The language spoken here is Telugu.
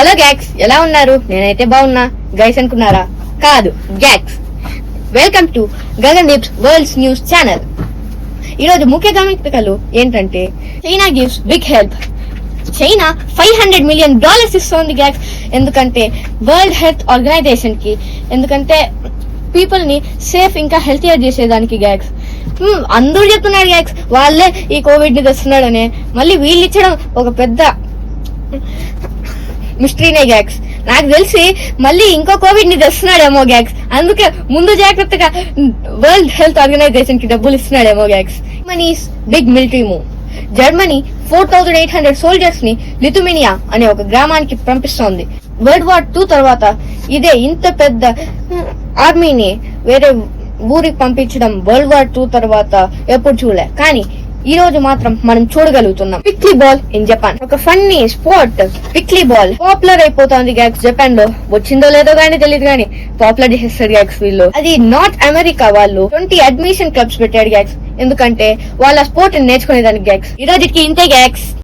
హలో గ్యాక్స్, ఎలా ఉన్నారు? నేనైతే బాగున్నా. గైస్ అనుకున్నారా? కాదు, గ్యాక్స్. Welcome to Gagandeep worlds news channel. ఈరోజు ముఖ్య గమనికలు ఏంటంటే, China gives big help. China $500 million ఇస్తోంది గ్యాక్స్. ఎందుకంటే వరల్డ్ హెల్త్ ఆర్గనైజేషన్ కి, ఎందుకంటే పీపుల్ ని సేఫ్ ఇంకా హెల్తీయర్ చేసేదానికి గ్యాక్స్. అందరూ చెప్తున్నారు గ్యాక్స్ వాళ్ళే ఈ కోవిడ్ ని తెస్తున్నాడని. మళ్ళీ వీళ్ళు ఇచ్చడం ఒక పెద్ద మిస్టరీనే గ్యాక్స్. నాకు తెలిసి మళ్ళీ ఇంకో కోవిడ్ ని తెస్తున్నాడేమో గ్యాక్స్. అందుకే ముందు జాగ్రత్తగా వరల్డ్ హెల్త్ ఆర్గనైజేషన్ కి డబ్బులు ఇస్తున్నాడేమో గ్యాక్స్. Germany's big military move. Germany 4,800 soldiers ని లిథువేనియా అనే ఒక గ్రామానికి పంపిస్తోంది. వరల్డ్ వార్ 2 తర్వాత ఇదే ఇంత పెద్ద ఆర్మీని వేరే ఊరికి పంపించడం వరల్డ్ వార్ 2 తర్వాత ఎప్పుడు చూడలే. కానీ ఈ రోజు మాత్రం మనం చూడగలుగుతున్నాం. పిక్లీ బాల్ ఇన్ జపాన్. ఒక ఫన్నీ స్పోర్ట్ పిక్లీ బాల్ పాపులర్ అయిపోతుంది గ్యాక్స్. జపాన్ లో వచ్చిందో లేదో గానీ తెలియదు గానీ పాపులర్ చేస్తారు గ్యాక్స్ వీళ్ళు. అది నార్త్ అమెరికా వాళ్ళు 20 అడ్మిషన్ క్లబ్స్ పెట్టాడు గ్యాక్స్. ఎందుకంటే వాళ్ళ స్పోర్ట్ నేర్చుకునేదానికి గ్యాక్స్. ఈ రోజుకి ఇంతే గ్యాక్స్.